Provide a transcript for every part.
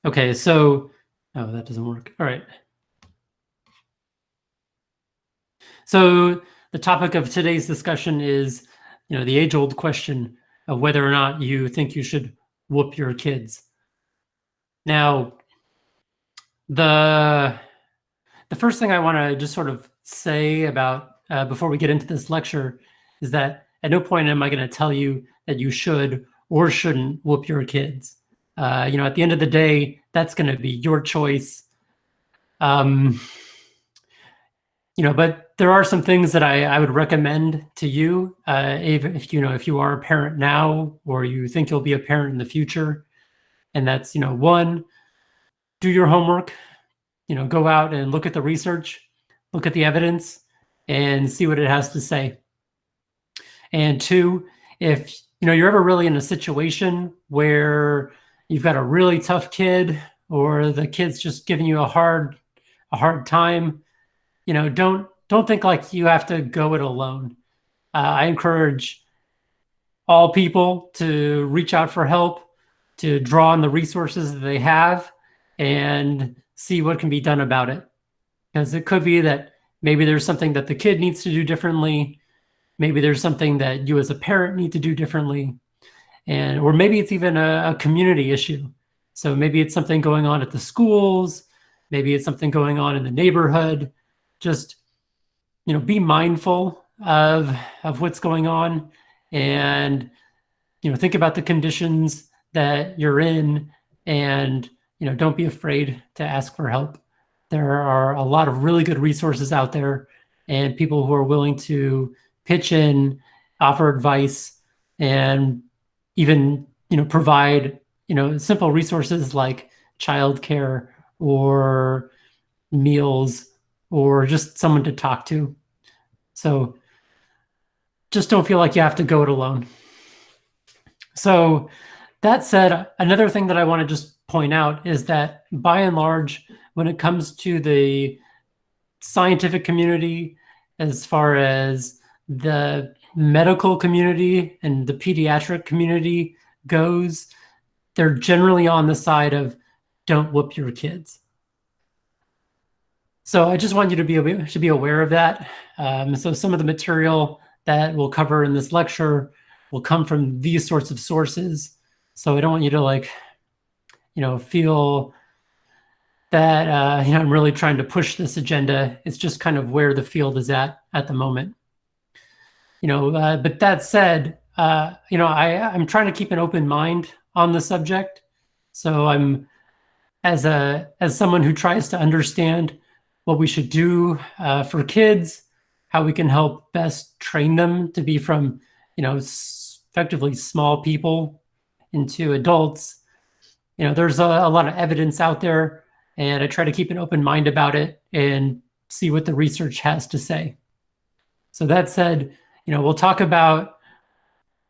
Okay, so, oh, that doesn't work. All right. So the topic of today's discussion is, the age-old question of whether or not you think you should whoop your kids. Now, the first thing I want to just sort of say about before we get into this lecture is that at no point am I going to tell you that you should or shouldn't whoop your kids. At the end of the day, that's going to be your choice. But there are some things that I would recommend to you if you are a parent now or you think you'll be a parent in the future. And that's, one, do your homework, go out and look at the research, look at the evidence, and see what it has to say. And two, if you're ever really in a situation where you've got a really tough kid or the kid's just giving you a hard time, don't think like you have to go it alone. I encourage all people to reach out for help, to draw on the resources that they have and see what can be done about it. Because it could be that maybe there's something that the kid needs to do differently. Maybe there's something that you as a parent need to do differently. Or maybe it's even a community issue. So maybe it's something going on at the schools. Maybe it's something going on in the neighborhood. Just, be mindful of what's going on and, think about the conditions that you're in and, don't be afraid to ask for help. There are a lot of really good resources out there and people who are willing to pitch in, offer advice, and even, provide, simple resources like childcare or meals or just someone to talk to. So just don't feel like you have to go it alone. So that said, another thing that I want to just point out is that by and large, when it comes to the scientific community, as far as the medical community and the pediatric community goes, they're generally on the side of don't whoop your kids. So I just want you to be aware of that. So some of the material that we'll cover in this lecture will come from these sorts of sources. So I don't want you to feel that I'm really trying to push this agenda. It's just kind of where the field is at the moment. But that said, I'm trying to keep an open mind on the subject. So I'm as someone who tries to understand what we should do for kids, how we can help best train them to be from, effectively small people into adults. There's a lot of evidence out there, and I try to keep an open mind about it and see what the research has to say. So that said, we'll talk about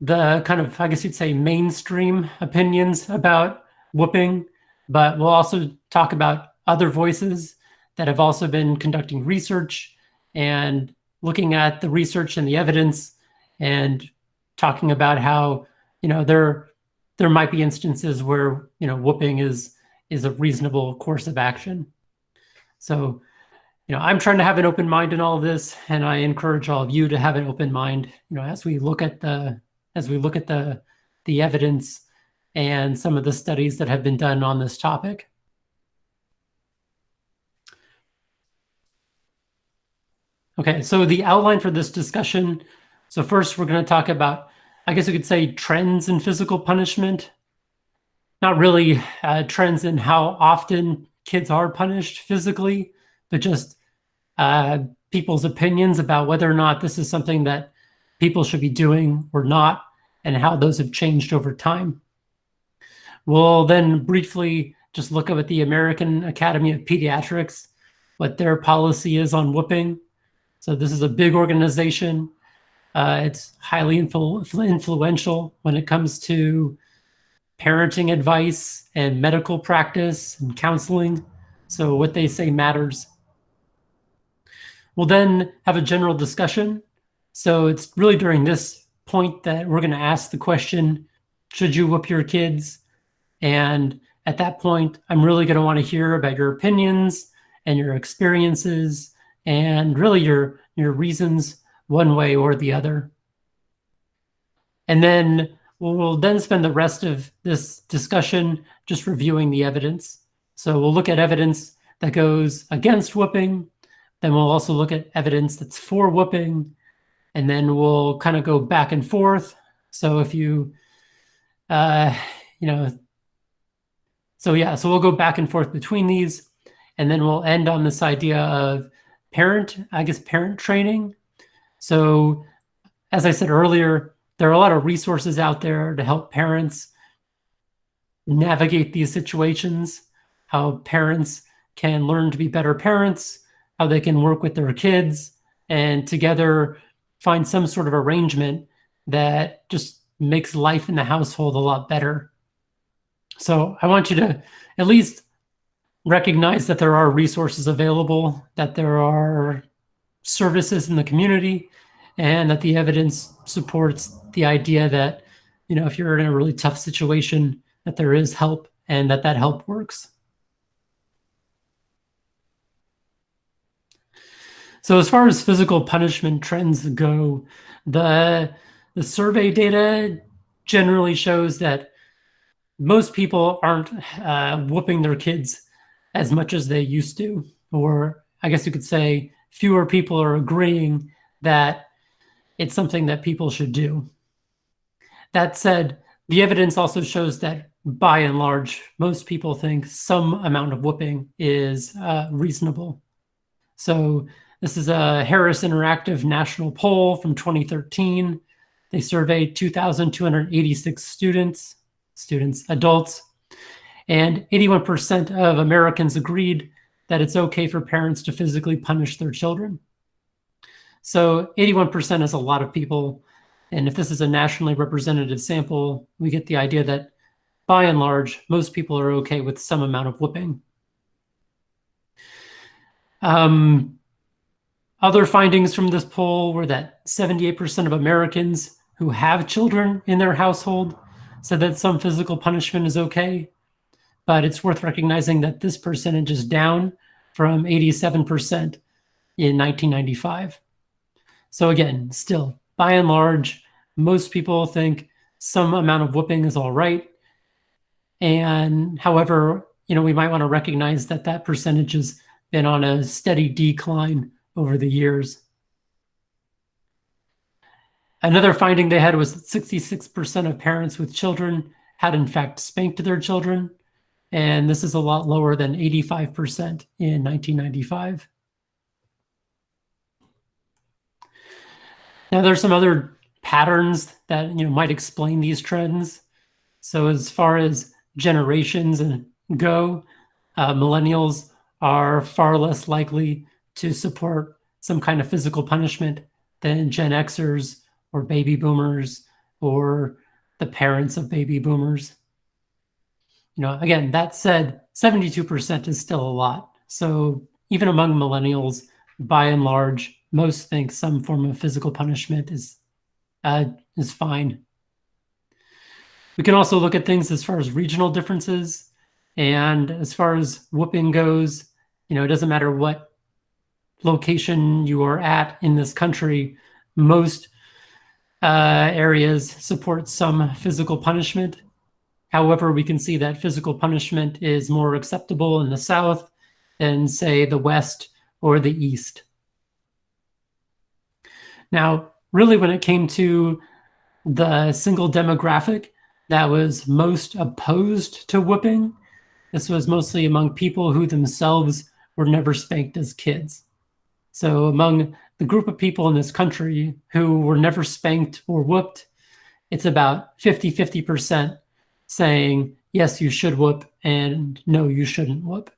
the kind of, I guess you'd say, mainstream opinions about whooping, but we'll also talk about other voices that have also been conducting research and looking at the research and the evidence and talking about how, there might be instances where, whooping is a reasonable course of action. So, I'm trying to have an open mind in all of this, and I encourage all of you to have an open mind, as we look at the evidence and some of the studies that have been done on this topic. Okay, so the outline for this discussion. So first, we're going to talk about, I guess you could say, trends in physical punishment. Not really trends in how often kids are punished physically, but just people's opinions about whether or not this is something that people should be doing or not, and how those have changed over time. We'll then briefly just look at the American Academy of Pediatrics, what their policy is on whooping. So this is a big organization. It's highly influential when it comes to parenting advice and medical practice and counseling. So what they say matters. We'll then have a general discussion. So it's really during this point that we're going to ask the question, should you whoop your kids? And at that point, I'm really going to want to hear about your opinions and your experiences and really your reasons one way or the other. And then we'll then spend the rest of this discussion just reviewing the evidence. So we'll look at evidence that goes against whooping. Then we'll also look at evidence that's for whooping. And then we'll kind of go back and forth. So if you, so we'll go back and forth between these. And then we'll end on this idea of parent training. So as I said earlier, there are a lot of resources out there to help parents navigate these situations, how parents can learn to be better parents, how they can work with their kids, and together find some sort of arrangement that just makes life in the household a lot better. So I want you to at least recognize that there are resources available, that there are services in the community, and that the evidence supports the idea that, if you're in a really tough situation, that there is help and that help works. So as far as physical punishment trends go, the survey data generally shows that most people aren't whooping their kids as much as they used to, or I guess you could say fewer people are agreeing that it's something that people should do. That said, the evidence also shows that by and large, most people think some amount of whooping is reasonable. So this is a Harris Interactive national poll from 2013. They surveyed 2,286 adults, and 81% of Americans agreed that it's okay for parents to physically punish their children. So 81% is a lot of people. And if this is a nationally representative sample, we get the idea that by and large, most people are okay with some amount of whooping. Other findings from this poll were that 78% of Americans who have children in their household said that some physical punishment is okay. But it's worth recognizing that this percentage is down from 87% in 1995. So again, still, by and large, most people think some amount of whooping is all right. And however, we might want to recognize that that percentage has been on a steady decline over the years. Another finding they had was that 66% of parents with children had in fact spanked their children. And this is a lot lower than 85% in 1995. Now, there's some other patterns that might explain these trends. So as far as generations go, millennials are far less likely to support some kind of physical punishment than Gen Xers or baby boomers or the parents of baby boomers. Again, that said, 72% is still a lot. So even among millennials, by and large, most think some form of physical punishment is fine. We can also look at things as far as regional differences. And as far as whooping goes, it doesn't matter what location you are at in this country, most areas support some physical punishment. However, we can see that physical punishment is more acceptable in the South than, say, the West or the East. Now, really, when it came to the single demographic that was most opposed to whooping, this was mostly among people who themselves were never spanked as kids. So among the group of people in this country who were never spanked or whooped, it's about 50-50% saying, yes, you should whoop, and no, you shouldn't whoop.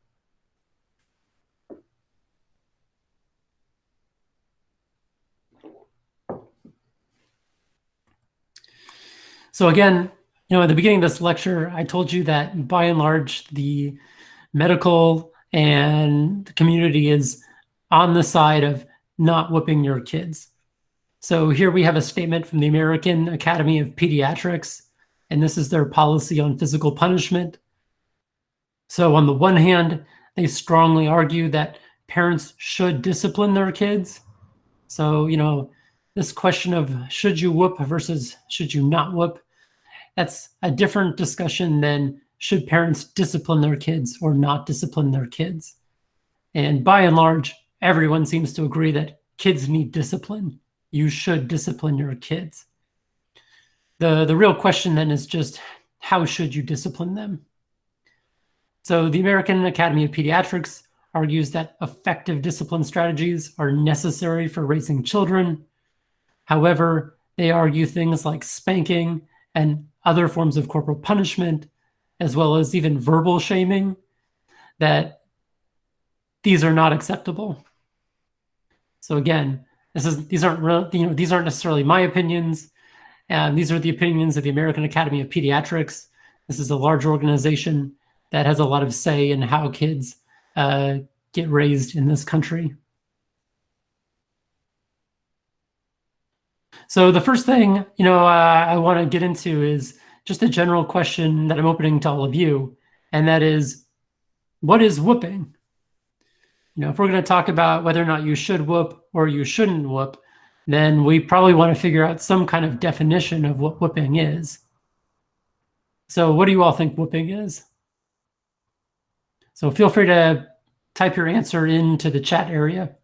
So again, at the beginning of this lecture, I told you that by and large, the medical and the community is on the side of not whooping your kids. So here we have a statement from the American Academy of Pediatrics, and this is their policy on physical punishment. So on the one hand, they strongly argue that parents should discipline their kids. So, this question of should you whoop versus should you not whoop, that's a different discussion than should parents discipline their kids or not discipline their kids. And by and large, everyone seems to agree that kids need discipline. You should discipline your kids. The real question then is just how should you discipline them? So the American Academy of Pediatrics argues that effective discipline strategies are necessary for raising children. However, they argue things like spanking and other forms of corporal punishment, as well as even verbal shaming, that these are not acceptable. So again, these aren't necessarily my opinions. These are the opinions of the American Academy of Pediatrics. This is a large organization that has a lot of say in how kids get raised in this country. So the first thing, I want to get into is just a general question that I'm opening to all of you, and that is, what is whooping? If we're going to talk about whether or not you should whoop or you shouldn't whoop, then we probably want to figure out some kind of definition of what whooping is. So what do you all think whooping is? So feel free to type your answer into the chat area.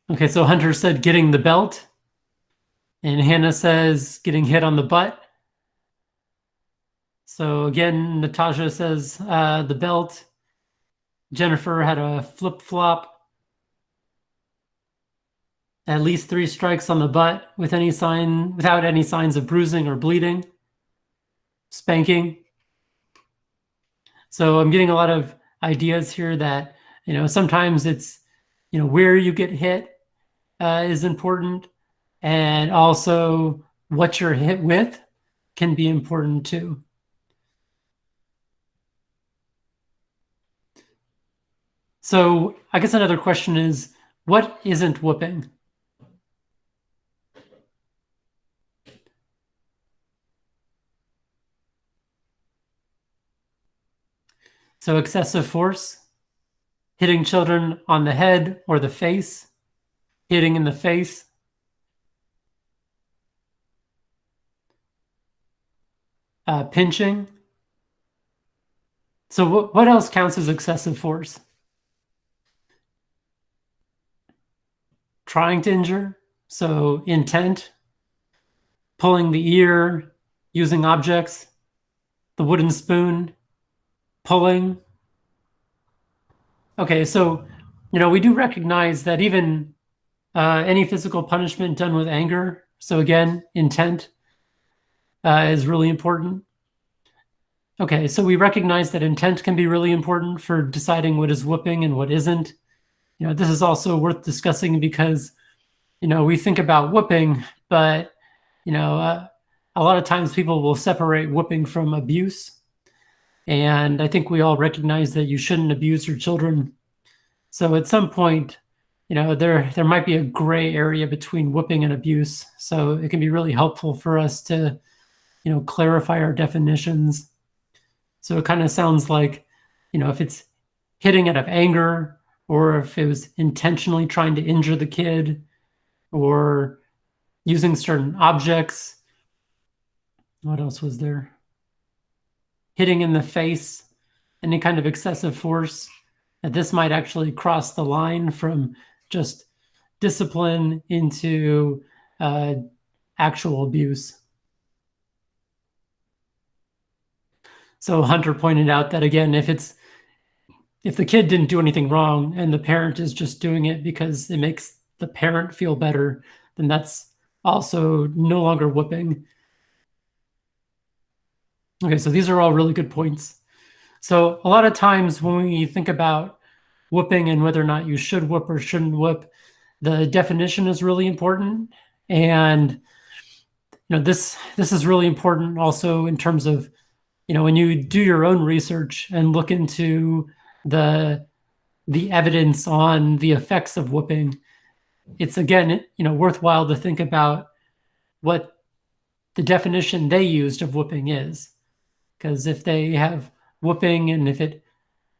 Okay, so Hunter said getting the belt. And Hannah says getting hit on the butt. So again, Natasha says the belt. Jennifer had a flip-flop. At least 3 strikes on the butt without any signs of bruising or bleeding. Spanking. So I'm getting a lot of ideas here that, sometimes it's, where you get hit is important. And also what you're hit with can be important too. So I guess another question is, what isn't whooping? So excessive force, hitting children on the head or the face, hitting in the face, pinching. So what else counts as excessive force? Trying to injure, so intent, pulling the ear, using objects, the wooden spoon, pulling. Okay, so, we do recognize that even any physical punishment done with anger, so again, intent is really important. Okay, so we recognize that intent can be really important for deciding what is whooping and what isn't. This is also worth discussing because, we think about whooping, but, a lot of times people will separate whooping from abuse. And I think we all recognize that you shouldn't abuse your children. So at some point, there might be a gray area between whooping and abuse. So it can be really helpful for us to, clarify our definitions. So it kind of sounds like, if it's hitting out of anger, or if it was intentionally trying to injure the kid, or using certain objects. What else was there? Hitting in the face, any kind of excessive force. And this might actually cross the line from just discipline into actual abuse. So Hunter pointed out that, again, if the kid didn't do anything wrong and the parent is just doing it because it makes the parent feel better, then that's also no longer whooping. Okay, so these are all really good points. So a lot of times when we think about whooping and whether or not you should whoop or shouldn't whoop, the definition is really important. And this is really important also in terms of, when you do your own research and look into the evidence on the effects of whooping, it's again, worthwhile to think about what the definition they used of whooping is. Because if they have whooping and if it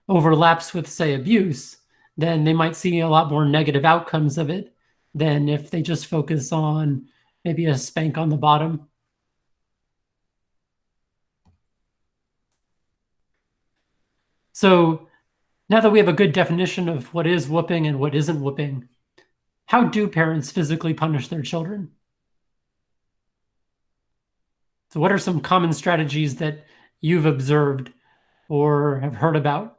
overlaps with, say, abuse, then they might see a lot more negative outcomes of it than if they just focus on maybe a spank on the bottom. So now that we have a good definition of what is whooping and what isn't whooping, how do parents physically punish their children? So what are some common strategies that you've observed or have heard about?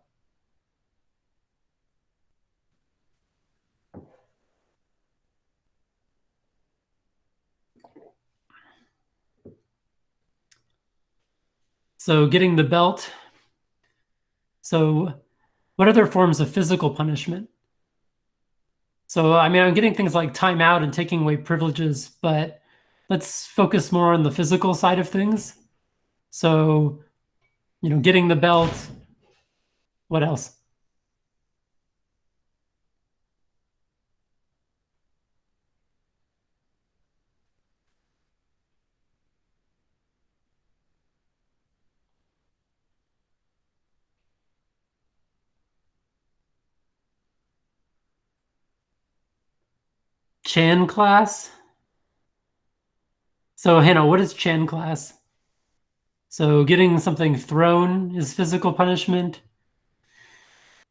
So getting the belt. So what other forms of physical punishment? So, I mean, I'm getting things like timeout and taking away privileges, but let's focus more on the physical side of things. So, getting the belt. What else? Chan class. So, Hannah, what is Chan class? So, getting something thrown is physical punishment.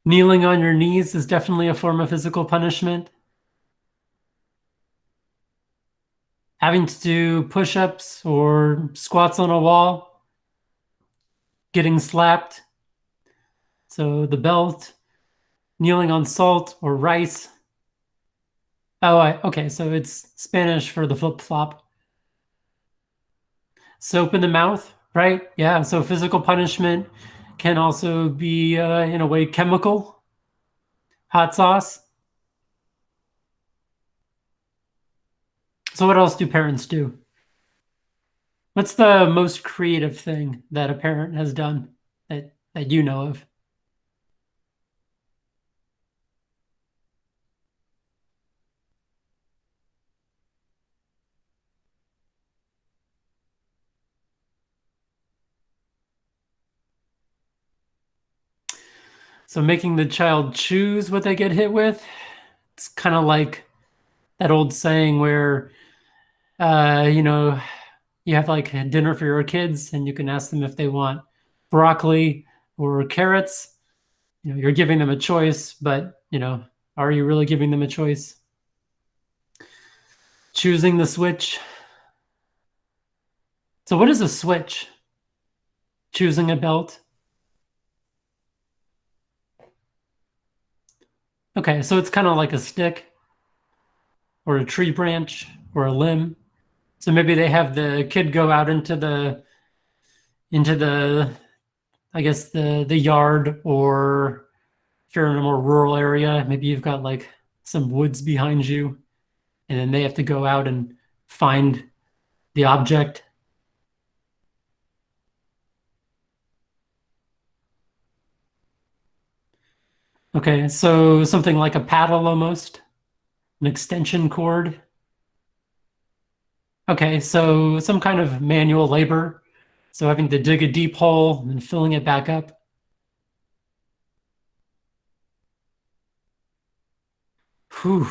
Kneeling on your knees is definitely a form of physical punishment. Having to do push-ups or squats on a wall. Getting slapped. So, the belt. Kneeling on salt or rice. Oh, okay, so it's Spanish for the flip-flop. Soap in the mouth, right? Yeah, so physical punishment can also be, in a way, chemical. Hot sauce. So what else do parents do? What's the most creative thing that a parent has done that you know of? So making the child choose what they get hit with. It's kind of like that old saying where, you have like a dinner for your kids and you can ask them if they want broccoli or carrots. You're giving them a choice, but, are you really giving them a choice? Choosing the switch. So what is a switch? Choosing a belt. Okay, so it's kind of like a stick or a tree branch or a limb. So maybe they have the kid go out into the I guess the yard, or if you're in a more rural area, maybe you've got like some woods behind you, and then they have to go out and find the object. Okay, so something like a paddle almost, an extension cord. Okay, so some kind of manual labor. So having to dig a deep hole and filling it back up. Whew.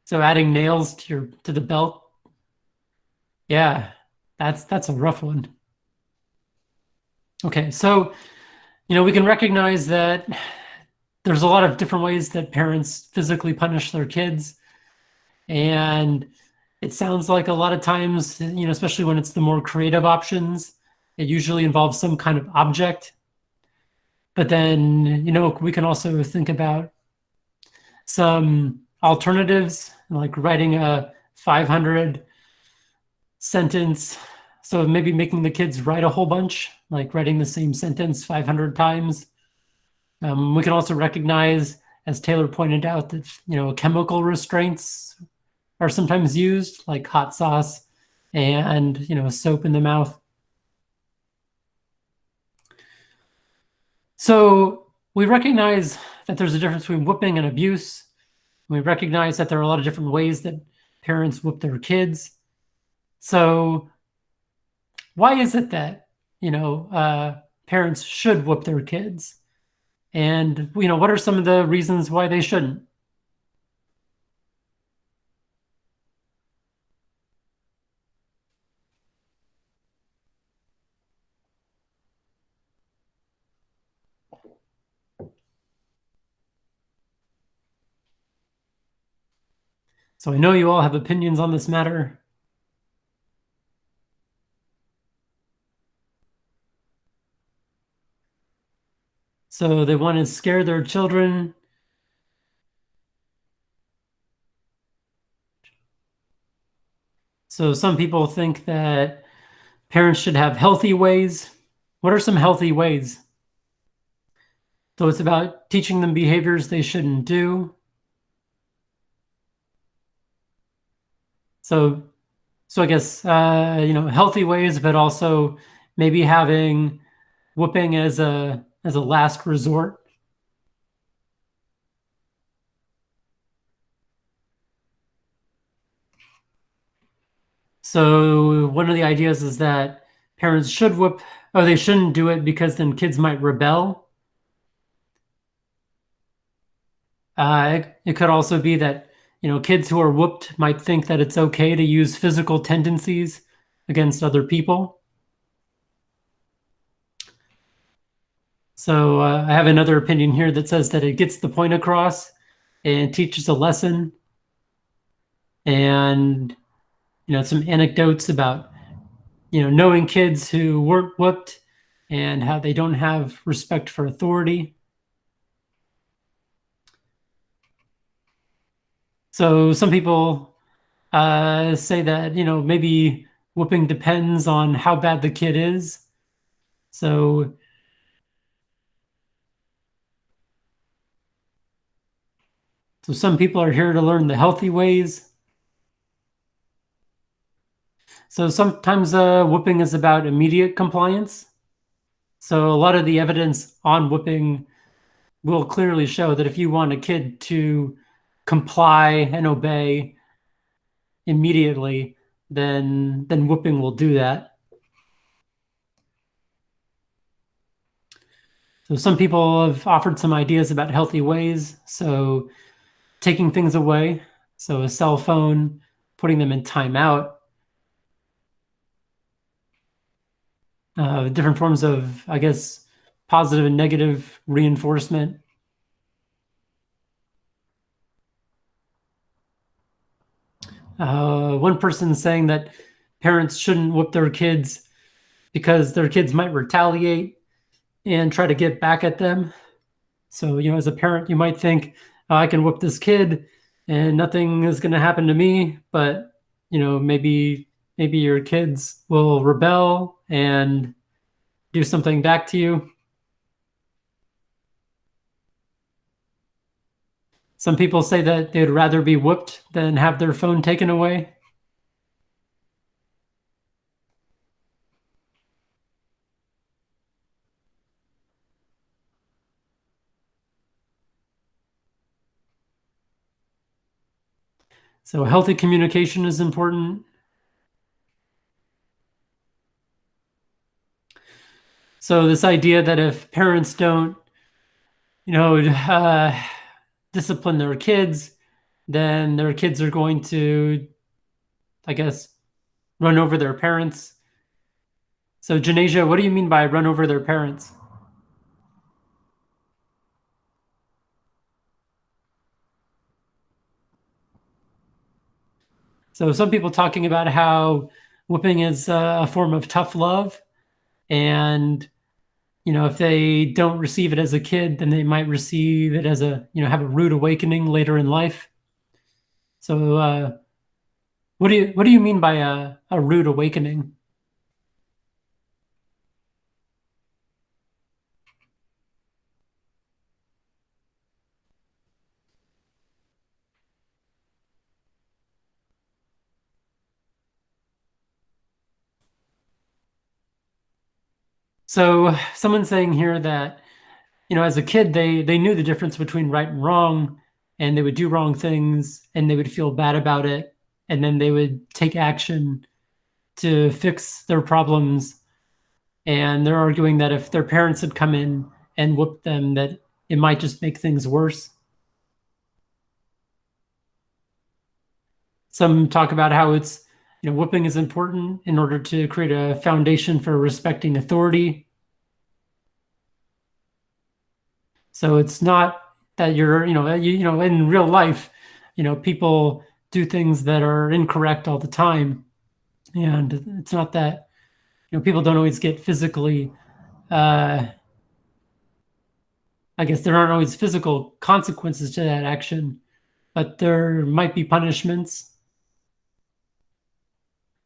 So adding nails to the belt. Yeah, that's a rough one. Okay, so we can recognize that there's a lot of different ways that parents physically punish their kids. And it sounds like a lot of times, especially when it's the more creative options, it usually involves some kind of object. But then, we can also think about some alternatives, like writing a 500 sentence. So maybe making the kids write a whole bunch, like writing the same sentence 500 times. We can also recognize, as Taylor pointed out, that chemical restraints are sometimes used, like hot sauce, and, soap in the mouth. So we recognize that there's a difference between whooping and abuse. We recognize that there are a lot of different ways that parents whoop their kids. So why is it that, parents should whoop their kids? And, what are some of the reasons why they shouldn't? So I know you all have opinions on this matter. So they want to scare their children. So some people think that parents should have healthy ways. What are some healthy ways? So it's about teaching them behaviors they shouldn't do. So I guess healthy ways, but also maybe having whooping as a last resort. So one of the ideas is that parents should whoop, or they shouldn't do it because then kids might rebel. It could also be that kids who are whooped might think that it's okay to use physical tendencies against other people. So I have another opinion here that says that it gets the point across and teaches a lesson, and some anecdotes about knowing kids who weren't whooped and how they don't have respect for authority. So some people say that maybe whooping depends on how bad the kid is. So some people are here to learn the healthy ways. So sometimes whooping is about immediate compliance. So a lot of the evidence on whooping will clearly show that if you want a kid to comply and obey immediately, then whooping will do that. So some people have offered some ideas about healthy ways. So taking things away, so a cell phone, putting them in timeout, different forms of, I guess, positive and negative reinforcement. One person saying that parents shouldn't whoop their kids because their kids might retaliate and try to get back at them. So, as a parent, you might think, oh, I can whoop this kid and nothing is going to happen to me. But, maybe your kids will rebel and do something back to you. Some people say that they'd rather be whooped than have their phone taken away. So healthy communication is important. So this idea that if parents don't, discipline their kids, then their kids are going to, I guess, run over their parents. So Janasia, what do you mean by run over their parents? So some people talking about how whooping is a form of tough love, and if they don't receive it as a kid, then they might receive it as have a rude awakening later in life. So what do you mean by a rude awakening? So someone's saying here that, as a kid, they knew the difference between right and wrong, and they would do wrong things and they would feel bad about it. And then they would take action to fix their problems. And they're arguing that if their parents had come in and whooped them, that it might just make things worse. Some talk about how it's, whooping is important in order to create a foundation for respecting authority. So it's not that you're, in real life, people do things that are incorrect all the time. And it's not that, people don't always get physically, I guess there aren't always physical consequences to that action, but there might be punishments.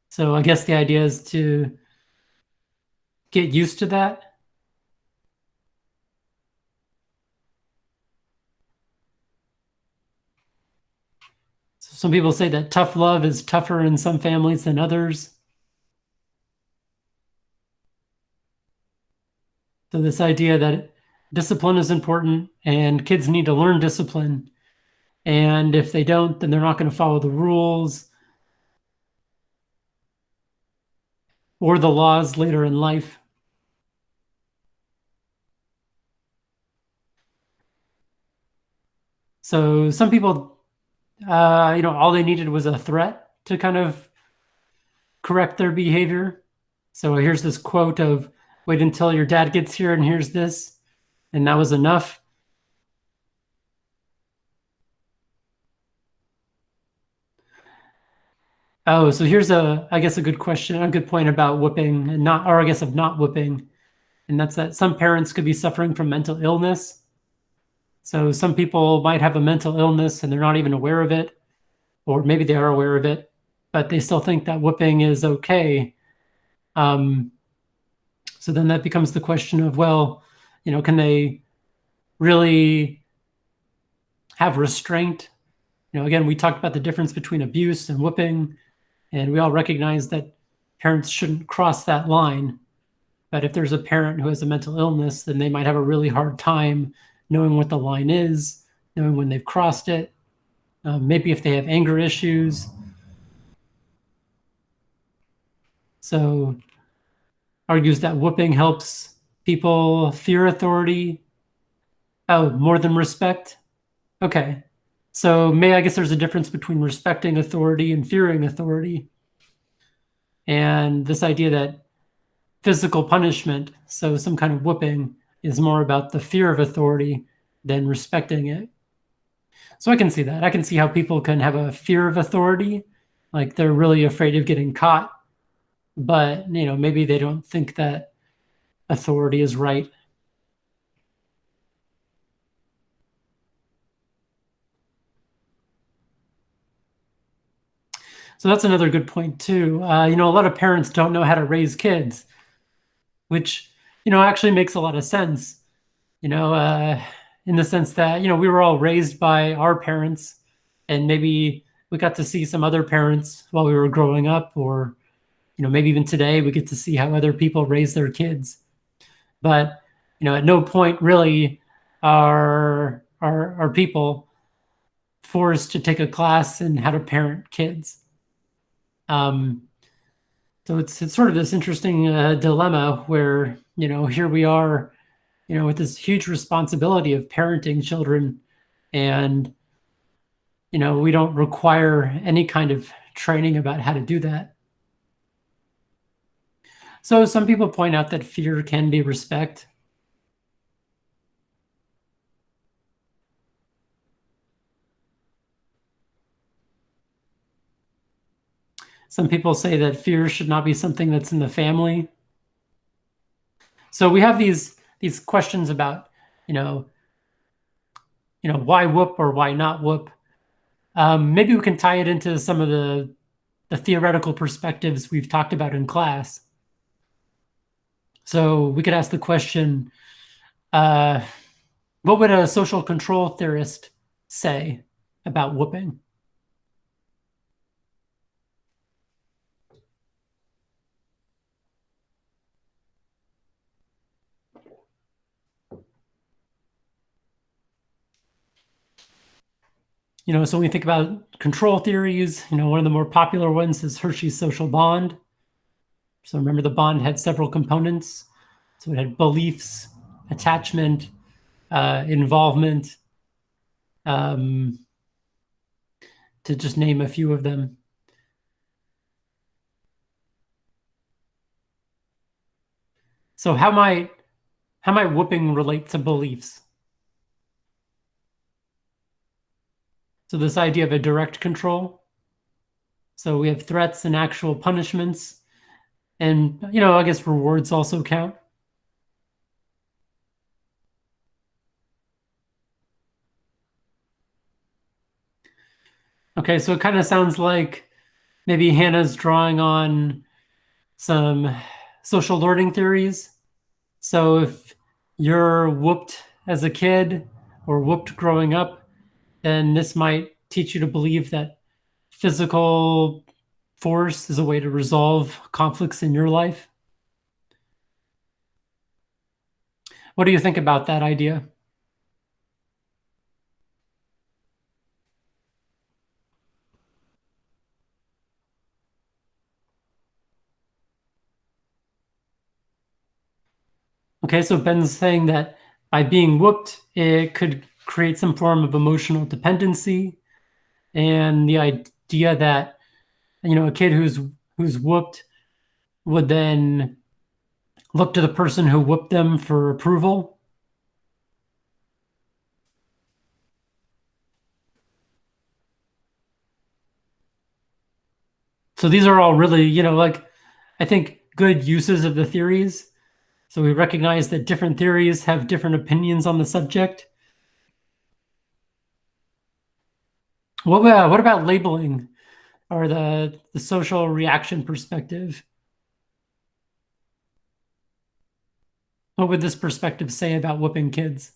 So I guess the idea is to get used to that. So some people say that tough love is tougher in some families than others. So this idea that discipline is important and kids need to learn discipline. And if they don't, then they're not going to follow the rules or the laws later in life. So some people, all they needed was a threat to kind of correct their behavior. So here's this quote of, wait until your dad gets here and here's this. And that was enough. Oh, so here's I guess a good question, a good point about whooping and not, or I guess of not whooping. And that's that some parents could be suffering from mental illness. So some people might have a mental illness and they're not even aware of it, or maybe they are aware of it, but they still think that whooping is okay. So then that becomes the question of, well, can they really have restraint? Again, we talked about the difference between abuse and whooping, and we all recognize that parents shouldn't cross that line. But if there's a parent who has a mental illness, then they might have a really hard time knowing what the line is, knowing when they've crossed it. Maybe if they have anger issues. So argues that whooping helps people fear authority. Oh, more than respect? Okay. So I guess there's a difference between respecting authority and fearing authority. And this idea that physical punishment, so some kind of whooping, is more about the fear of authority than respecting it. So I can see that. I can see how people can have a fear of authority, like they're really afraid of getting caught, but maybe they don't think that authority is right. So that's another good point too. A lot of parents don't know how to raise kids, which actually makes a lot of sense. In the sense that we were all raised by our parents, and maybe we got to see some other parents while we were growing up, or maybe even today we get to see how other people raise their kids. But at no point really are people forced to take a class in how to parent kids. So it's sort of this interesting dilemma where here we are, with this huge responsibility of parenting children, and we don't require any kind of training about how to do that. So some people point out that fear can be respect. Some people say that fear should not be something that's in the family. So we have these questions about, why whoop or why not whoop. Maybe we can tie it into some of the theoretical perspectives we've talked about in class. So we could ask the question, what would a social control theorist say about whooping? So when we think about control theories, one of the more popular ones is Hershey's social bond. So remember, the bond had several components. So it had beliefs, attachment, involvement, to just name a few of them. So how might whooping relate to beliefs? So this idea of a direct control. So we have threats and actual punishments. And, I guess rewards also count. Okay, so it kind of sounds like maybe Hannah's drawing on some social learning theories. So if you're whooped as a kid or whooped growing up, then this might teach you to believe that physical force is a way to resolve conflicts in your life. What do you think about that idea? Okay, so Ben's saying that by being whooped, it could create some form of emotional dependency, and the idea that a kid who's whooped would then look to the person who whooped them for approval. So these are all really, I think good uses of the theories. So we recognize that different theories have different opinions on the subject. What about labeling or the social reaction perspective? What would this perspective say about whooping kids?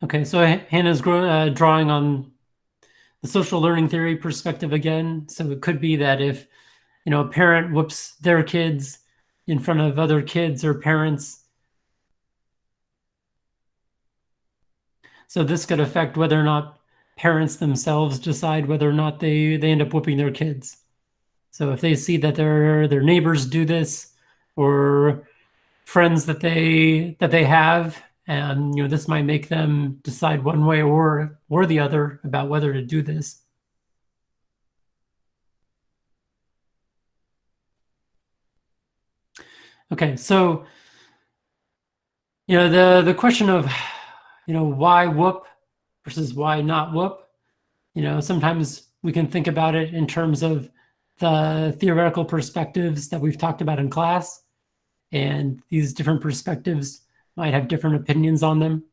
Okay, so Hannah's drawing on the social learning theory perspective again. So it could be that if, a parent whoops their kids in front of other kids or parents, so this could affect whether or not parents themselves decide whether or not they end up whooping their kids. So if they see that their neighbors do this, or friends that they have, and this might make them decide one way or the other about whether to do this. Okay, so the question of why whoop versus why not whoop, sometimes we can think about it in terms of the theoretical perspectives that we've talked about in class, and these different perspectives might have different opinions on them.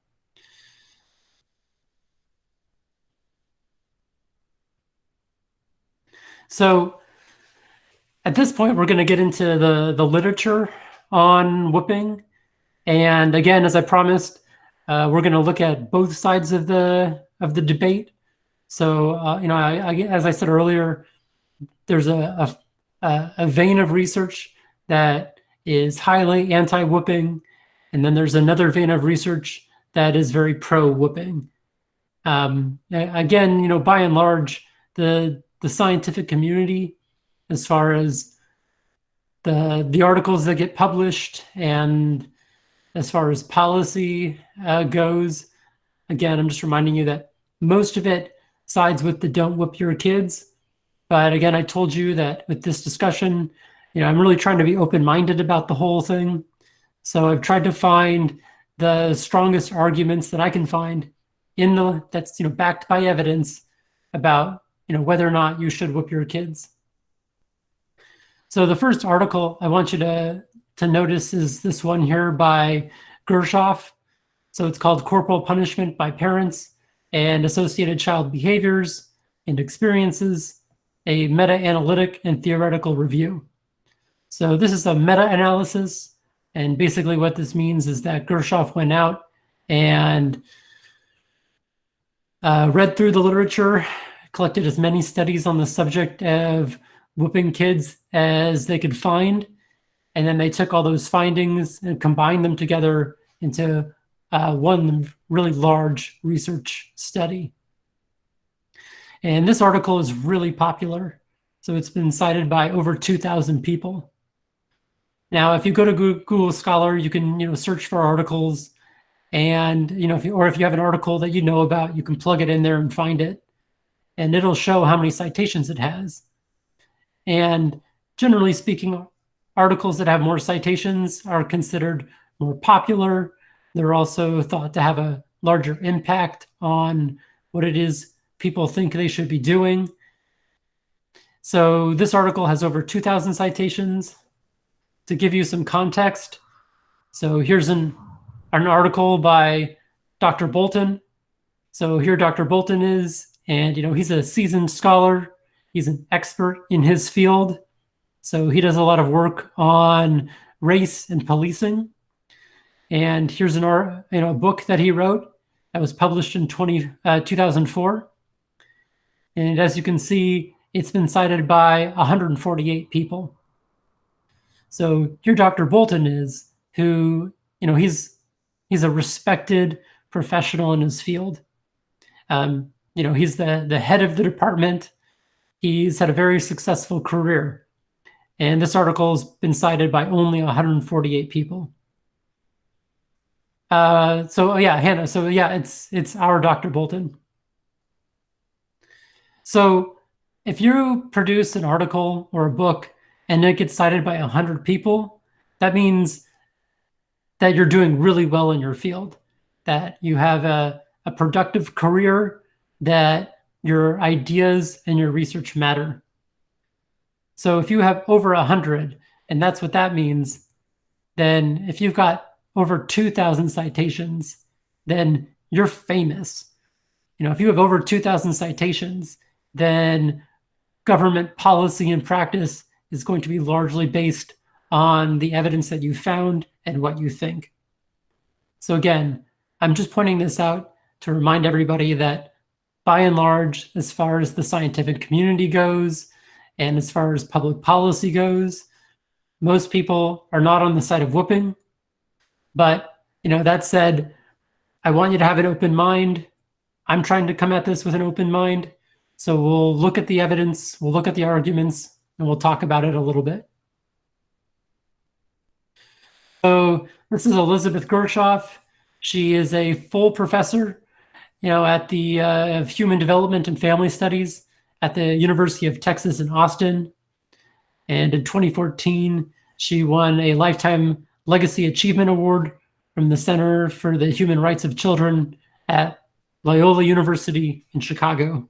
So at this point, we're going to get into the literature on whooping. And again, as I promised, we're going to look at both sides of the debate. So, as I said earlier, there's a vein of research that is highly anti-whooping, and then there's another vein of research that is very pro-whooping. Again, by and large, the scientific community, as far as the articles that get published and as far as policy goes, again, I'm just reminding you that most of it sides with the don't whoop your kids. But again, I told you that with this discussion, I'm really trying to be open-minded about the whole thing. So I've tried to find the strongest arguments that I can find that's backed by evidence about whether or not you should whoop your kids. So the first article I want you to notice is this one here by Gershoff. So it's called Corporal Punishment by Parents. and associated child behaviors and experiences, a meta-analytic and theoretical review. So this is a meta-analysis, and basically what this means is that Gershoff went out and read through the literature, collected as many studies on the subject of whooping kids as they could find, and then they took all those findings and combined them together into one really large research study. And this article is really popular. So it's been cited by over 2,000 people. Now, if you go to Google Scholar, you can search for articles, and if you have an article that you know about, you can plug it in there and find it, and it'll show how many citations it has. And generally speaking, articles that have more citations are considered more popular. They're also thought to have a larger impact on what it is people think they should be doing. So this article has over 2,000 citations. To give you some context, so here's an article by Dr. Bolton. So here Dr. Bolton is, and he's a seasoned scholar. He's an expert in his field. So he does a lot of work on race and policing. And here's a book that he wrote that was published in 2004. And as you can see, it's been cited by 148 people. So here Dr. Bolton is, who, he's a respected professional in his field. He's the head of the department. He's had a very successful career. And this article has been cited by only 148 people. Hannah, it's our Dr. Bolton. So if you produce an article or a book and it gets cited by 100 people, that means that you're doing really well in your field, that you have a productive career, that your ideas and your research matter. So if you have over 100, and that's what that means, then if you've got over 2,000 citations, then you're famous. If you have over 2,000 citations, then government policy and practice is going to be largely based on the evidence that you found and what you think. So again, I'm just pointing this out to remind everybody that by and large, as far as the scientific community goes, and as far as public policy goes, most people are not on the side of whooping. But, that said, I want you to have an open mind. I'm trying to come at this with an open mind. So we'll look at the evidence, we'll look at the arguments, and we'll talk about it a little bit. So this is Elizabeth Gershoff. She is a full professor, at the of Human Development and Family Studies at the University of Texas in Austin. And in 2014, she won a Lifetime Legacy Achievement Award from the Center for the Human Rights of Children at Loyola University in Chicago.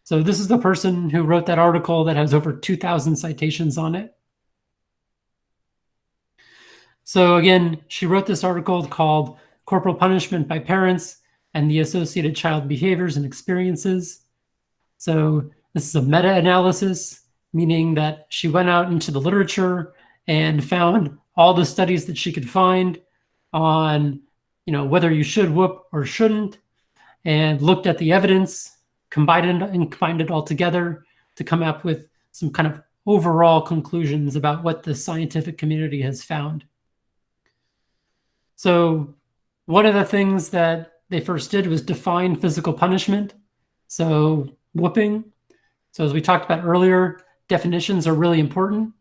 So this is the person who wrote that article that has over 2,000 citations on it. So again, she wrote this article called Corporal Punishment by Parents and the Associated Child Behaviors and Experiences. So this is a meta-analysis, meaning that she went out into the literature and found all the studies that she could find on, whether you should whoop or shouldn't, and looked at the evidence, combined it all together to come up with some kind of overall conclusions about what the scientific community has found. So one of the things that they first did was define physical punishment. So whooping. So as we talked about earlier, definitions are really important,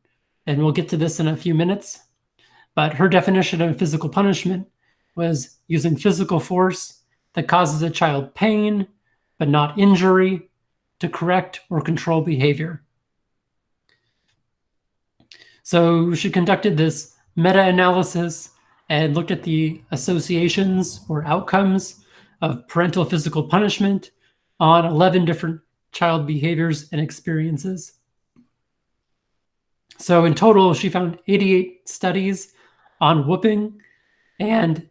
and we'll get to this in a few minutes. But her definition of physical punishment was using physical force that causes a child pain, but not injury, to correct or control behavior. So she conducted this meta-analysis and looked at the associations or outcomes of parental physical punishment on 11 different child behaviors and experiences. So in total, she found 88 studies on whooping, and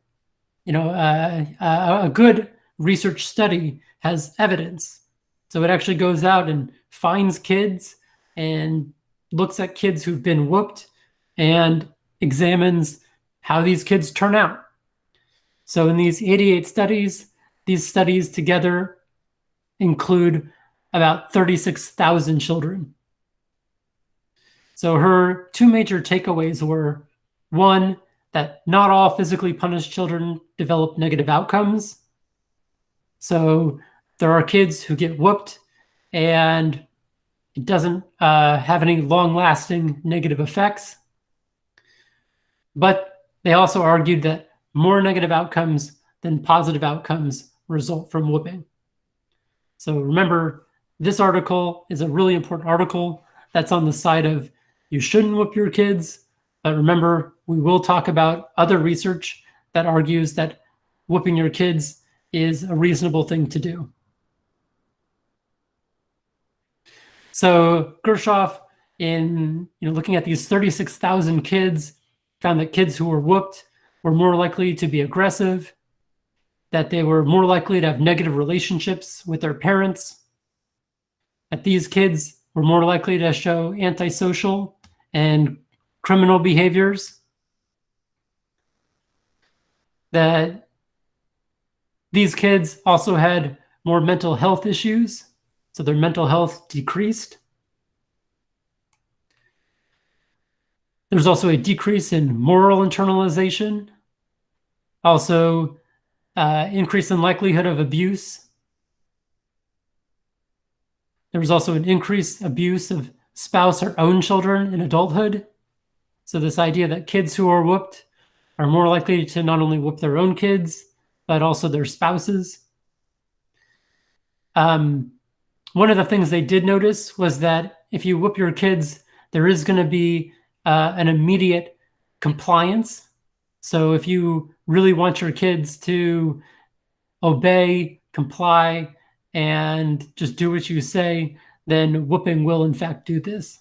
a good research study has evidence. So it actually goes out and finds kids and looks at kids who've been whooped and examines how these kids turn out. So in these 88 studies, these studies together include about 36,000 children. So her two major takeaways were, one, that not all physically punished children develop negative outcomes. So there are kids who get whooped and it doesn't have any long-lasting negative effects. But they also argued that more negative outcomes than positive outcomes result from whooping. So remember, this article is a really important article that's on the side of you shouldn't whoop your kids. But remember, we will talk about other research that argues that whooping your kids is a reasonable thing to do. So Gershoff, in looking at these 36,000 kids, found that kids who were whooped were more likely to be aggressive, that they were more likely to have negative relationships with their parents, that these kids were more likely to show antisocial and criminal behaviors, that these kids also had more mental health issues, so their mental health decreased. There's also a decrease in moral internalization, also increase in likelihood of abuse. There was also an increased abuse of spouse or own children in adulthood. So this idea that kids who are whooped are more likely to not only whoop their own kids, but also their spouses. One of the things they did notice was that if you whoop your kids, there is going to be an immediate compliance. So if you really want your kids to obey, comply, and just do what you say, then whooping will in fact do this.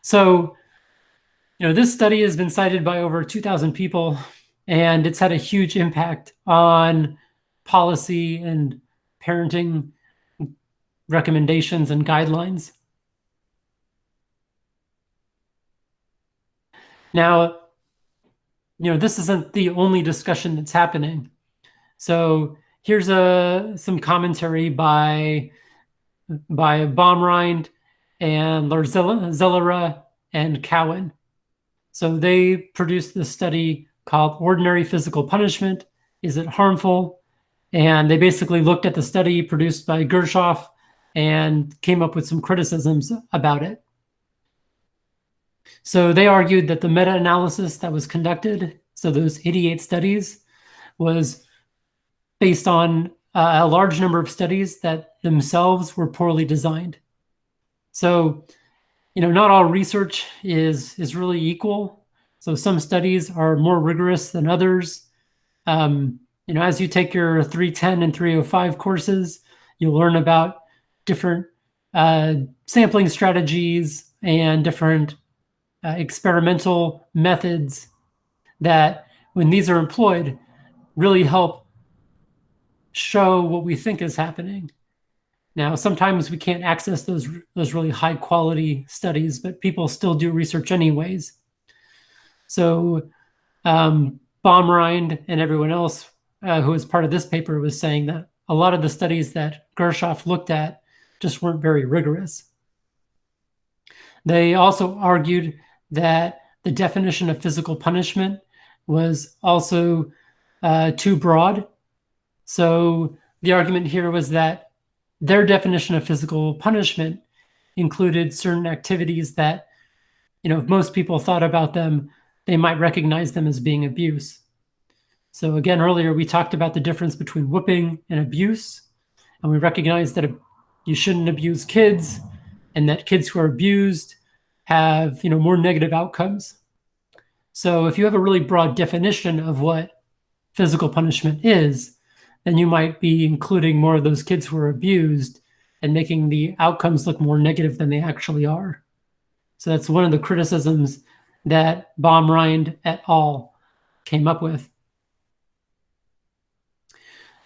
So, this study has been cited by over 2,000 people, and it's had a huge impact on policy and parenting recommendations and guidelines. Now, this isn't the only discussion that's happening. So here's some commentary by Baumrind and Zellera and Cowan. So they produced this study called Ordinary Physical Punishment. Is it harmful? And they basically looked at the study produced by Gershoff and came up with some criticisms about it. So they argued that the meta-analysis that was conducted, so those 88 studies, was based on a large number of studies that themselves were poorly designed. So, not all research is really equal. So some studies are more rigorous than others. As you take your 310 and 305 courses, you'll learn about different sampling strategies and different experimental methods that, when these are employed, really help show what we think is happening. Now, sometimes we can't access those really high quality studies, but people still do research anyways. So Baumrind and everyone else who was part of this paper was saying that a lot of the studies that Gershoff looked at just weren't very rigorous. They also argued that the definition of physical punishment was also too broad. So the argument here was that their definition of physical punishment included certain activities that, if most people thought about them, they might recognize them as being abuse. So again, earlier we talked about the difference between whooping and abuse, and we recognized that you shouldn't abuse kids, and that kids who are abused have, more negative outcomes. So if you have a really broad definition of what physical punishment is, then you might be including more of those kids who are abused and making the outcomes look more negative than they actually are. So that's one of the criticisms that Baumrind et al. Came up with.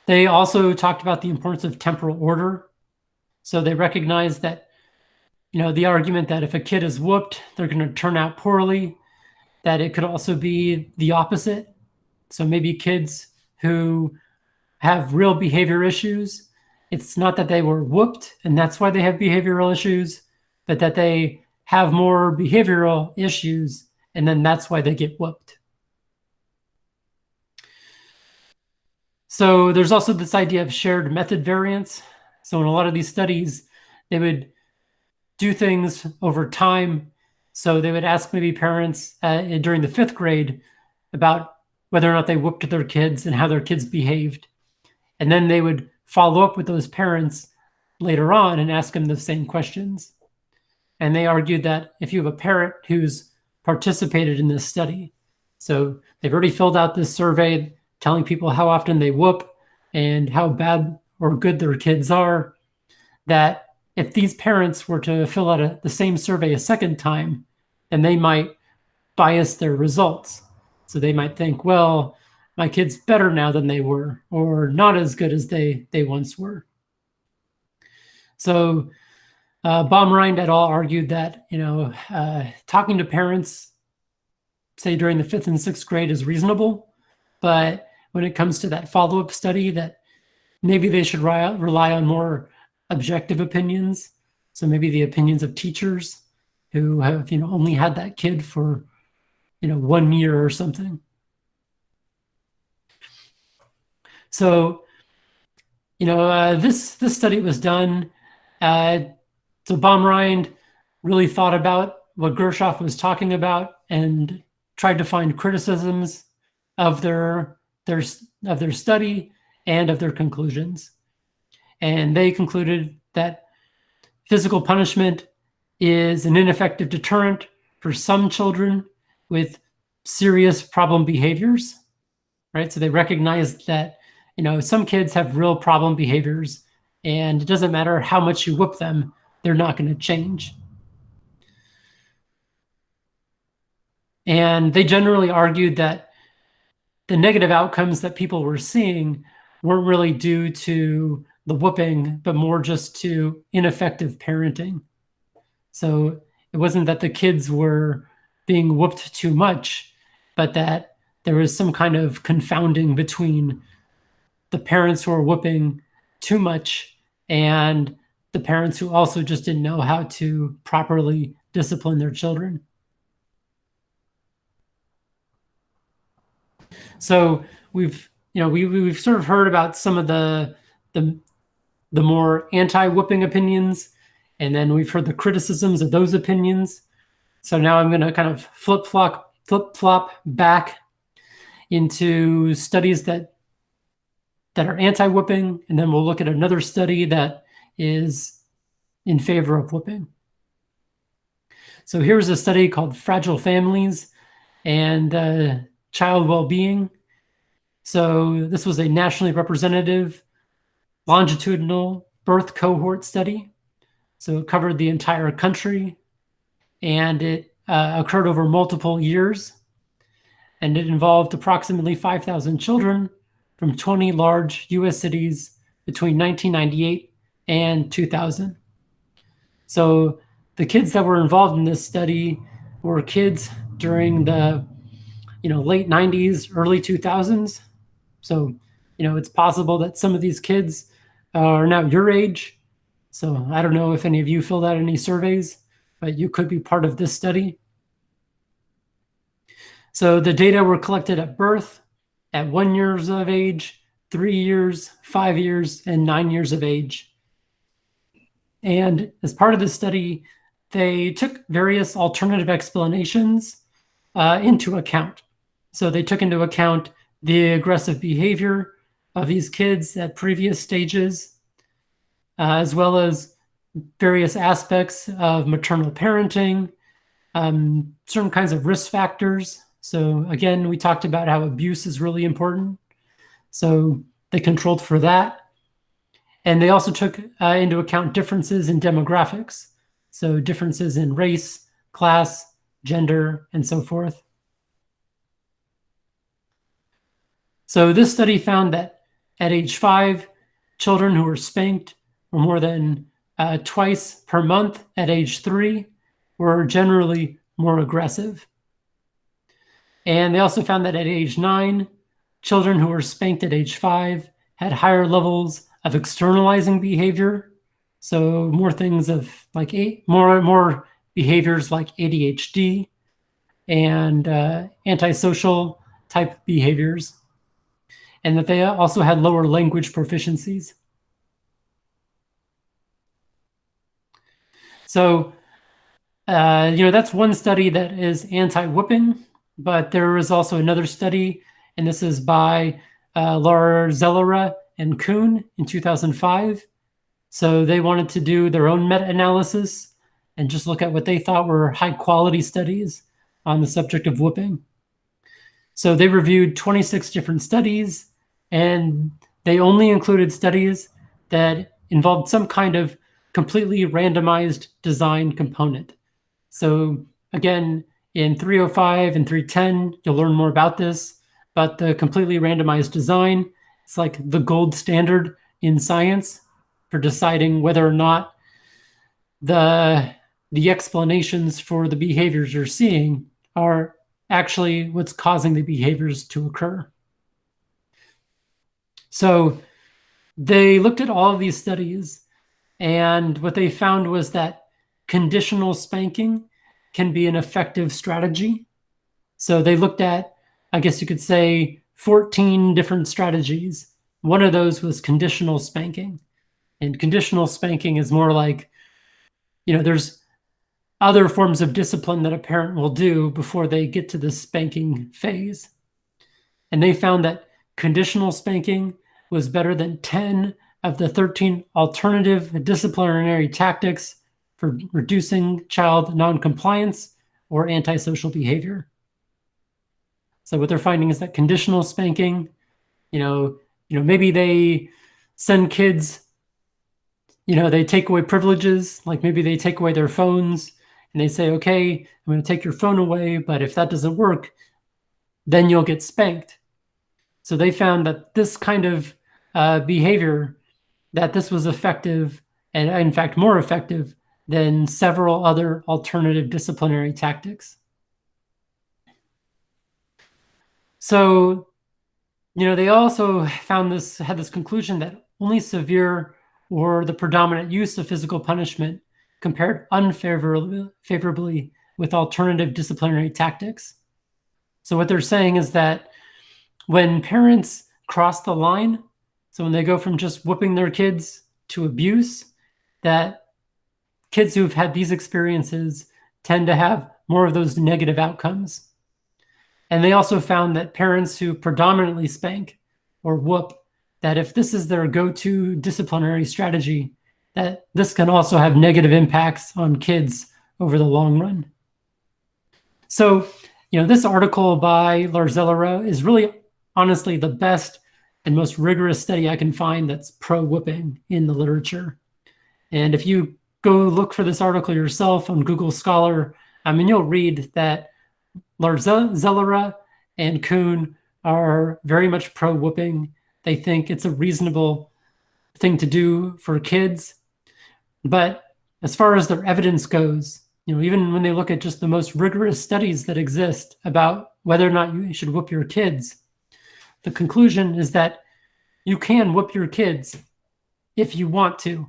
They also talked about the importance of temporal order. So they recognized that, the argument that if a kid is whooped, they're going to turn out poorly, that it could also be the opposite. So maybe kids who have real behavior issues, it's not that they were whooped and that's why they have behavioral issues, but that they have more behavioral issues and then that's why they get whooped. So there's also this idea of shared method variance. So in a lot of these studies, they would do things over time. So they would ask maybe parents during the 5th grade about whether or not they whooped their kids and how their kids behaved. And then they would follow up with those parents later on and ask them the same questions. And they argued that if you have a parent who's participated in this study, so they've already filled out this survey telling people how often they whoop and how bad or good their kids are, that if these parents were to fill out the same survey a second time, then they might bias their results. So they might think, well, my kid's better now than they were, or not as good as they once were. So Baumrind et al. Argued that, talking to parents, say during the 5th and 6th grade is reasonable, but when it comes to that follow-up study, that maybe they should rely on more objective opinions. So maybe the opinions of teachers who have, only had that kid for, 1 year or something. So, this study was done. So Baumrind really thought about what Gershoff was talking about and tried to find criticisms of their study and of their conclusions. And they concluded that physical punishment is an ineffective deterrent for some children with serious problem behaviors, right? So they recognized that, some kids have real problem behaviors and it doesn't matter how much you whoop them, they're not going to change. And they generally argued that the negative outcomes that people were seeing weren't really due to the whooping, but more just to ineffective parenting. So it wasn't that the kids were being whooped too much, but that there was some kind of confounding between the parents who were whooping too much and the parents who also just didn't know how to properly discipline their children. So we've sort of heard about some of the more anti-whooping opinions, and then we've heard the criticisms of those opinions. So now I'm going to kind of flip-flop back into studies that are anti-whooping, and then we'll look at another study that is in favor of whooping. So here's a study called Fragile Families and Child Wellbeing. So this was a nationally representative longitudinal birth cohort study. So it covered the entire country, and it occurred over multiple years, and it involved approximately 5,000 children from 20 large U.S. cities between 1998 and 2000. So the kids that were involved in this study were kids during the late 90s, early 2000s. So, it's possible that some of these kids are now your age. So I don't know if any of you filled out any surveys, but you could be part of this study. So the data were collected at birth, at 1 year of age, 3 years, 5 years, and 9 years of age. And as part of the study, they took various alternative explanations into account. So they took into account the aggressive behavior of these kids at previous stages, as well as various aspects of maternal parenting, certain kinds of risk factors. So again, we talked about how abuse is really important. So they controlled for that. And they also took into account differences in demographics. So differences in race, class, gender, and so forth. So this study found that At age 5, children who were spanked for more than twice per month at age 3 were generally more aggressive. And they also found that at age 9, children who were spanked at age 5 had higher levels of externalizing behavior. So more things of like more behaviors like ADHD and antisocial type behaviors, and that they also had lower language proficiencies. So, that's one study that is anti-whipping, but there was also another study, and this is by Larzellera and Kuhn in 2005. So they wanted to do their own meta-analysis and just look at what they thought were high-quality studies on the subject of whipping. So they reviewed 26 different studies, and they only included studies that involved some kind of completely randomized design component. So again, in 305 and 310, you'll learn more about this, but the completely randomized design is like the gold standard in science for deciding whether or not the explanations for the behaviors you're seeing are actually what's causing the behaviors to occur. So they looked at all of these studies, and what they found was that conditional spanking can be an effective strategy. So they looked at, I guess you could say, 14 different strategies. One of those was conditional spanking. And conditional spanking is more like, there's other forms of discipline that a parent will do before they get to the spanking phase. And they found that conditional spanking was better than 10 of the 13 alternative disciplinary tactics for reducing child noncompliance or antisocial behavior. So what they're finding is that conditional spanking, maybe they send kids, they take away privileges, like maybe they take away their phones and they say, okay, I'm going to take your phone away, but if that doesn't work, then you'll get spanked. So they found that this kind of behavior, that this was effective, and in fact more effective than several other alternative disciplinary tactics. So, they also had this conclusion that only severe or the predominant use of physical punishment compared unfavorably with alternative disciplinary tactics. So what they're saying is that when parents cross the line, so when they go from just whooping their kids to abuse, that kids who've had these experiences tend to have more of those negative outcomes. And they also found that parents who predominantly spank or whoop, that if this is their go-to disciplinary strategy, that this can also have negative impacts on kids over the long run. So, this article by Larzellera is really honestly the best and most rigorous study I can find that's pro-whipping in the literature. And if you go look for this article yourself on Google Scholar, you'll read that Larzellera and Kuhn are very much pro-whipping. They think it's a reasonable thing to do for kids. But as far as their evidence goes, even when they look at just the most rigorous studies that exist about whether or not you should whoop your kids, the conclusion is that you can whoop your kids if you want to,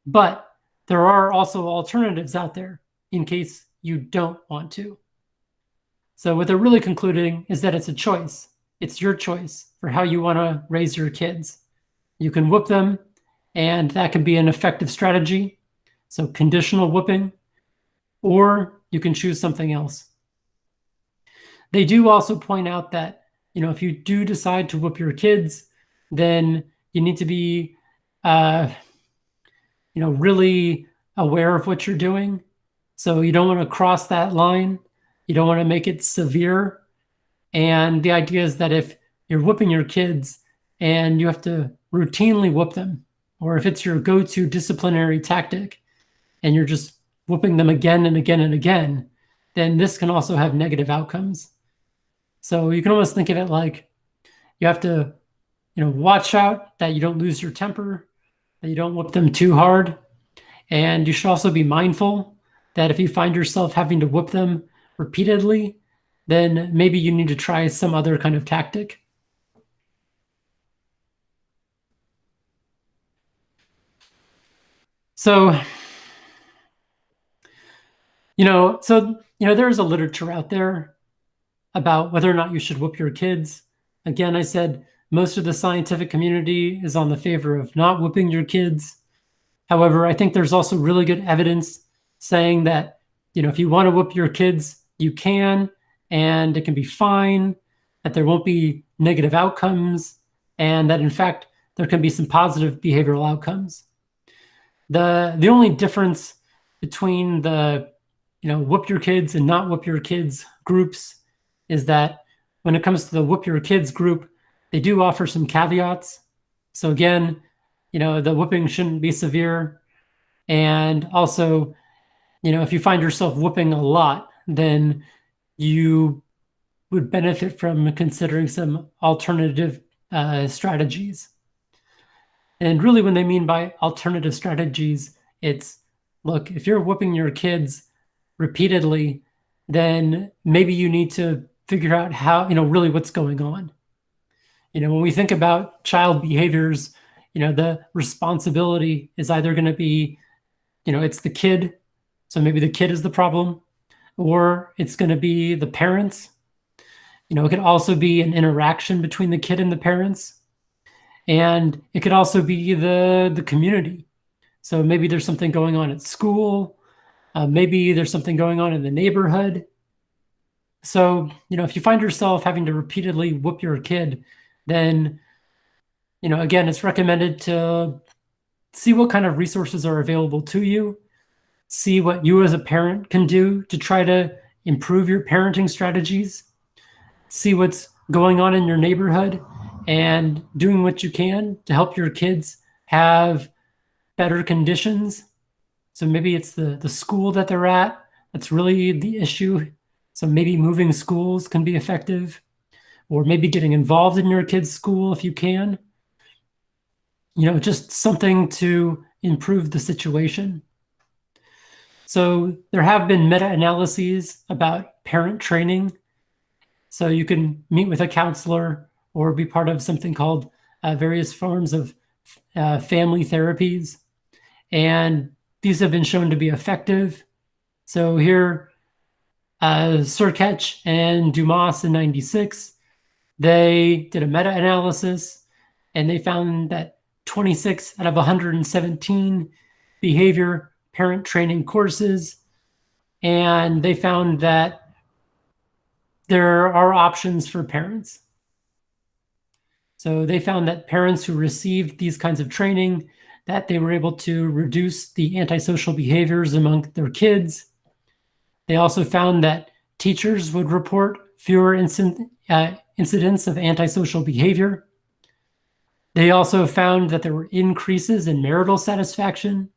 but there are also alternatives out there in case you don't want to. So what they're really concluding is that it's a choice. It's your choice for how you want to raise your kids. You can whoop them, and that can be an effective strategy. So conditional whooping, or you can choose something else. They do also point out that, if you do decide to whoop your kids, then you need to be, really aware of what you're doing. So you don't want to cross that line. You don't want to make it severe. And the idea is that if you're whooping your kids and you have to routinely whoop them, or if it's your go-to disciplinary tactic and you're just whooping them again and again and again, then this can also have negative outcomes. So you can almost think of it like you have to, watch out that you don't lose your temper, that you don't whoop them too hard. And you should also be mindful that if you find yourself having to whoop them repeatedly, then maybe you need to try some other kind of tactic. So, there's a literature out there about whether or not you should whoop your kids. Again, I said most of the scientific community is on the favor of not whooping your kids. However, I think there's also really good evidence saying that, if you want to whoop your kids, you can, and it can be fine, that there won't be negative outcomes, and that in fact, there can be some positive behavioral outcomes. The only difference between the, whoop your kids and not whoop your kids groups is that when it comes to the whoop your kids group, they do offer some caveats. So again, the whooping shouldn't be severe. And also, if you find yourself whooping a lot, then you would benefit from considering some alternative strategies. And really, when they mean by alternative strategies, it's, look, if you're whooping your kids repeatedly, then maybe you need to figure out how, really what's going on. When we think about child behaviors, the responsibility is either going to be, it's the kid. So maybe the kid is the problem, or it's going to be the parents. It could also be an interaction between the kid and the parents. And it could also be the community. So maybe there's something going on at school. Maybe there's something going on in the neighborhood. So, if you find yourself having to repeatedly whoop your kid, then, again, it's recommended to see what kind of resources are available to you, see what you as a parent can do to try to improve your parenting strategies, see what's going on in your neighborhood, and doing what you can to help your kids have better conditions. So maybe it's the school that they're at that's really the issue. So maybe moving schools can be effective, or maybe getting involved in your kid's school if you can. Just something to improve the situation. So there have been meta-analyses about parent training. So you can meet with a counselor or be part of something called various forms of family therapies. And these have been shown to be effective. So here, Surketch and Dumas in 96, they did a meta-analysis, and they found that 26 out of 117 behavior parent training courses, and they found that there are options for parents. So they found that parents who received these kinds of training, that they were able to reduce the antisocial behaviors among their kids. They also found that teachers would report fewer incidents of antisocial behavior. They also found that there were increases in marital satisfaction.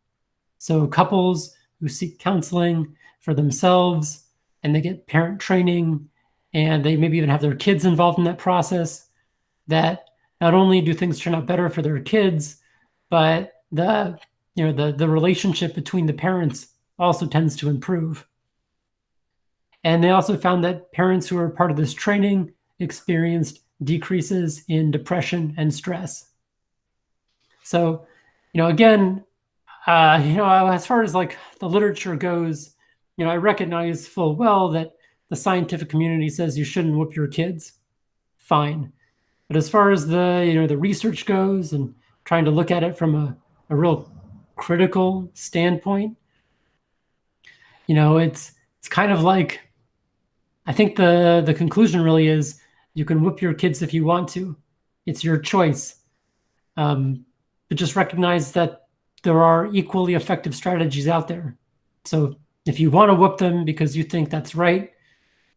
So couples who seek counseling for themselves and they get parent training and they maybe even have their kids involved in that process, that not only do things turn out better for their kids, but the relationship between the parents also tends to improve. And they also found that parents who were part of this training experienced decreases in depression and stress. So, again, as far as like the literature goes, I recognize full well that the scientific community says you shouldn't whoop your kids. Fine. But as far as the research goes and trying to look at it from a real critical standpoint, it's kind of like, I think the conclusion really is you can whoop your kids if you want to. It's your choice. But just recognize that there are equally effective strategies out there. So if you want to whoop them because you think that's right,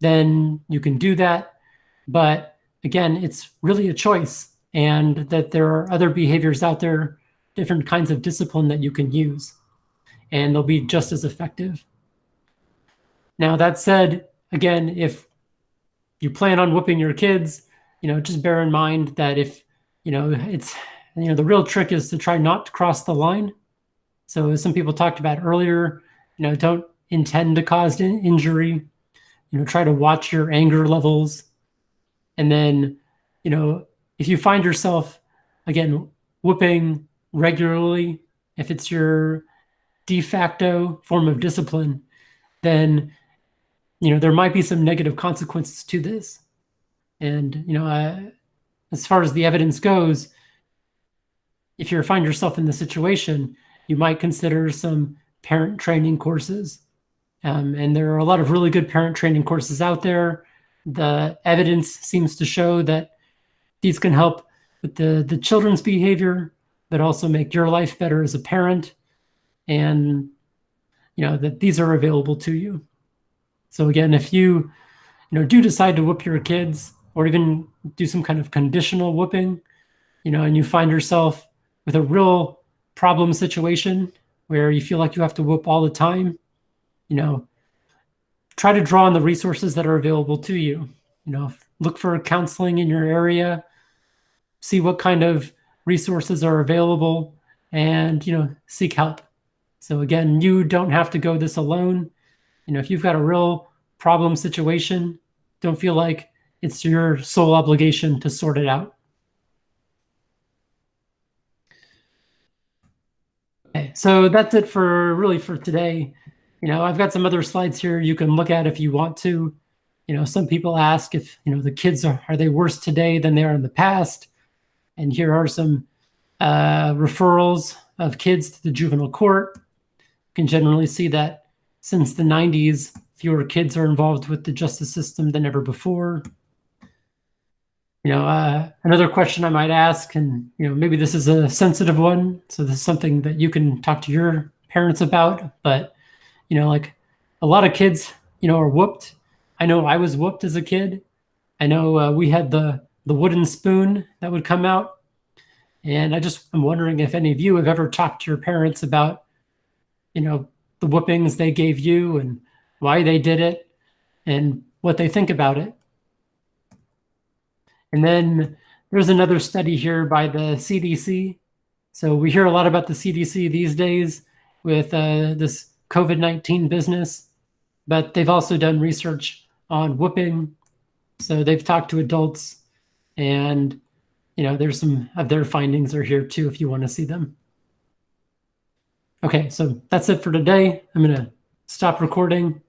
then you can do that. But again, it's really a choice, and that there are other behaviors out there, different kinds of discipline that you can use, and they'll be just as effective. Now, that said, again, if you plan on whooping your kids, just bear in mind that if it's, the real trick is to try not to cross the line. So as some people talked about earlier, don't intend to cause injury, try to watch your anger levels. And then, if you find yourself, again, whooping regularly, if it's your de facto form of discipline, then, there might be some negative consequences to this. And, as far as the evidence goes, if you find yourself in the situation, you might consider some parent training courses. And there are a lot of really good parent training courses out there. The evidence seems to show that these can help with the children's behavior, but also make your life better as a parent. And, that these are available to you. So again, if you, do decide to whoop your kids or even do some kind of conditional whooping, and you find yourself with a real problem situation where you feel like you have to whoop all the time, try to draw on the resources that are available to you. Look for counseling in your area, see what kind of resources are available, and, seek help. So again, you don't have to go this alone. If you've got a real problem situation, don't feel like it's your sole obligation to sort it out. Okay, so that's it for today. I've got some other slides here you can look at if you want to. Some people ask if, the kids are they worse today than they are in the past? And here are some referrals of kids to the juvenile court. You can generally see that since the 90s, fewer kids are involved with the justice system than ever before. Another question I might ask, and maybe this is a sensitive one, so this is something that you can talk to your parents about, but like a lot of kids are whooped. I know I was whooped as a kid. I know we had the wooden spoon that would come out, and I'm wondering if any of you have ever talked to your parents about the whoopings they gave you and why they did it and what they think about it. And then there's another study here by the CDC. So we hear a lot about the CDC these days with this COVID-19 business, but they've also done research on whooping. So they've talked to adults, and there's some of their findings are here too if you want to see them. Okay, so that's it for today. I'm going to stop recording